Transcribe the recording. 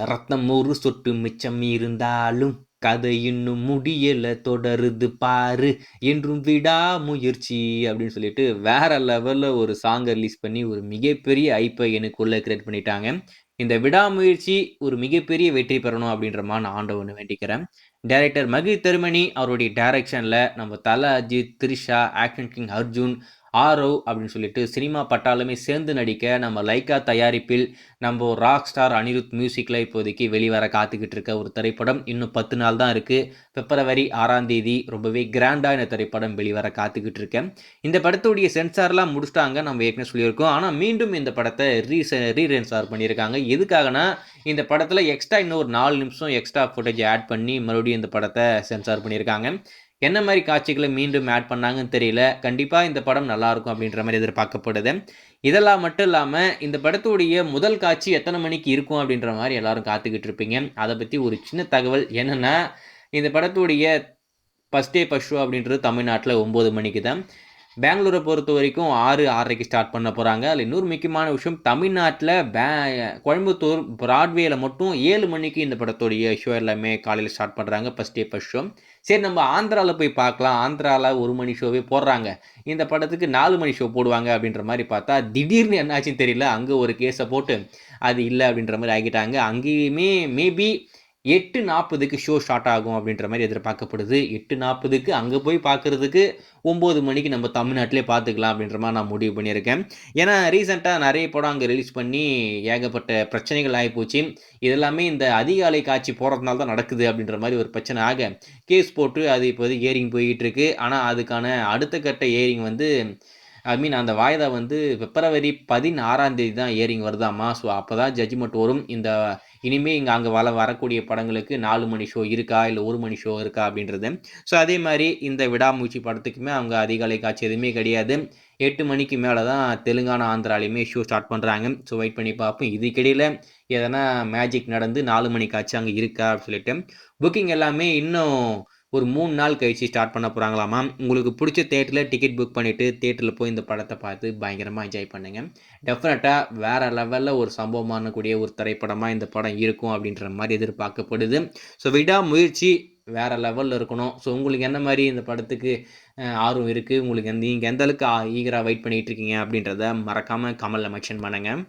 ரத்தம் ஒரு சொட்டு மிச்சம் இருந்தாலும் கதை இன்னும் முடியல தொடருது பாரு என்றும் விடாமுயற்சி அப்படின்னு சொல்லிட்டு வேற லெவல்ல ஒரு சாங் ரிலீஸ் பண்ணி ஒரு மிகப்பெரிய ஐப்பை எனக்குள்ள கிரியேட் பண்ணிட்டாங்க. இந்த விடாமுயற்சி ஒரு மிகப்பெரிய வெற்றி பெறணும் அப்படின்ற மாதிரி நான் ஆண்டவனை வேண்டிக்கிறேன். டைரக்டர் மகிழ் திருமணி அவருடைய டைரக்ஷன்ல நம்ம தல அஜித், த்ரிஷா, ஆக்ஷன் கிங் அர்ஜுன், ஆரவ் அப்படின்னு சொல்லிட்டு சினிமா பட்டாலுமே சேர்ந்து நடிக்க நம்ம லைக்கா தயாரிப்பில் நம்ம ராக் ஸ்டார் அனிருத் மியூசிக்கில் இப்போதைக்கு வெளிவர காத்துக்கிட்டு இருக்க ஒரு திரைப்படம். இன்னும் 10 நாள் தான் இருக்குது. பிப்ரவரி 6ஆம் தேதி ரொம்பவே கிராண்டாக இந்த திரைப்படம் வெளிவர காத்துக்கிட்டு இருக்கேன். இந்த படத்துடைய சென்சார்லாம் முடிச்சிட்டாங்க, நம்ம ஏற்கனவே சொல்லியிருக்கோம். ஆனால் மீண்டும் இந்த படத்தை ரீசென்சார் பண்ணியிருக்காங்க. எதுக்காகனா இந்த படத்தில் எக்ஸ்ட்ரா இன்னும் ஒரு 4 நிமிஷம் எக்ஸ்ட்ரா ஃபுட்டேஜ் ஆட் பண்ணி மறுபடியும் இந்த படத்தை சென்சார் பண்ணியிருக்காங்க. என்ன மாதிரி காட்சிகளை மீண்டும் ஆட் பண்ணாங்கன்னு தெரியல. கண்டிப்பாக இந்த படம் நல்லாயிருக்கும் அப்படின்ற மாதிரி எதிர்பார்க்கப்படுது. இதெல்லாம் மட்டும் இல்லாமல் இந்த படத்துடைய முதல் காட்சி எத்தனை மணிக்கு இருக்கும் அப்படின்ற மாதிரி எல்லாரும் காத்துக்கிட்டு இருப்பீங்க. அதை பற்றி ஒரு சின்ன தகவல் என்னென்னா, இந்த படத்துடைய ஃபஸ்ட் டே ஃபஸ்ட் ஷோ அப்படின்றது தமிழ்நாட்டில் 9 மணிக்கு தான். பெங்களூரை பொறுத்த வரைக்கும் 6:30க்கு ஸ்டார்ட் பண்ண போகிறாங்க. அதில் இன்னொரு முக்கியமான விஷயம், தமிழ்நாட்டில் கோயம்புத்தூர் பிராட்வேயில் மட்டும் 7 மணிக்கு இந்த படத்துடைய ஷோ எல்லாமே காலையில் ஸ்டார்ட் பண்ணுறாங்க, ஃபஸ்ட் டே ஃபஸ்ட் ஷோ. சரி, நம்ம ஆந்திராவில் போய் பார்க்கலாம், ஆந்திராவில் 1 மணி ஷோவே போடுறாங்க, இந்த படத்துக்கு 4 மணி ஷோ போடுவாங்க அப்படின்ற மாதிரி பார்த்தா திடீர்னு என்னாச்சுன்னு தெரியல, அங்கே ஒரு கேஸை போட்டு அது இல்லை அப்படின்ற மாதிரி ஆகிட்டாங்க. அங்கேயுமே மேபி 8:40க்கு ஷோ ஸ்டார்ட் ஆகும் அப்படின்ற மாதிரி எதிர்பார்க்கப்படுது. 8:40க்கு அங்கே போய் பார்க்குறதுக்கு 9 மணிக்கு நம்ம தமிழ்நாட்டிலே பார்த்துக்கலாம் அப்படின்ற மாதிரி நான் முடிவு பண்ணியிருக்கேன். ஏன்னா ரீசெண்டாக நிறைய படம் அங்கே ரிலீஸ் பண்ணி ஏகப்பட்ட பிரச்சனைகள் ஆகிப்போச்சு. இதெல்லாமே இந்த அதிகாலை காட்சி போகிறதுனால தான் நடக்குது அப்படின்ற மாதிரி ஒரு பிரச்சனை ஆக கேஸ் போட்டு அது இப்போது ஏரிங் போய்கிட்டு இருக்கு. ஆனால் அதுக்கான அடுத்த கட்ட ஏரிங் வந்து அந்த வாய்தா வந்து பிப்ரவரி 16ஆம் தேதி தான் ஏரிங் வருதாமா. ஸோ அப்போ தான் ஜட்ஜ்மெண்ட் வரும். இந்த இனிமேல் இங்கே அங்கே வரக்கூடிய படங்களுக்கு 4 மணி ஷோ இருக்கா, இல்லை 1 மணி ஷோ இருக்கா அப்படின்றது. ஸோ அதே மாதிரி இந்த விடாமுயற்சி படத்துக்குமே அவங்க அதிகாலை காட்சி எதுவுமே கிடையாது. 8 மணிக்கு மேலே தான் தெலுங்கானா, ஆந்திராலையுமே ஷோ ஸ்டார்ட் பண்ணுறாங்க. ஸோ வெயிட் பண்ணி பார்ப்போம். இதுக்கிடையில் எதனா மேஜிக் நடந்து 4 மணி காட்சி அங்கே இருக்கா அப்படின்னு சொல்லிட்டு. புக்கிங் எல்லாமே இன்னும் ஒரு 3 நாள் கழிச்சு ஸ்டார்ட் பண்ண போகிறாங்களாமா. உங்களுக்கு பிடிச்ச தேட்டரில் டிக்கெட் புக் பண்ணிவிட்டு தேட்டரில் போய் இந்த படத்தை பார்த்து பயங்கரமாக என்ஜாய் பண்ணுங்கள். டெஃபினட்டாக வேறு லெவலில் ஒரு சம்பவமான கூடிய ஒரு திரைப்படமாக இந்த படம் இருக்கும் அப்படின்ற மாதிரி எதிர்பார்க்கப்படுது. ஸோ விடாமுயற்சி வேறு லெவலில் இருக்கணும். ஸோ உங்களுக்கு என்ன மாதிரி இந்த படத்துக்கு ஆர்வம் இருக்குது, உங்களுக்கு நீங்கள் எந்த அளவுக்கு ஈகராக வெயிட் பண்ணிகிட்டு இருக்கீங்க அப்படின்றத மறக்காமல் கமெண்டில் மென்ஷன் பண்ணுங்கள்.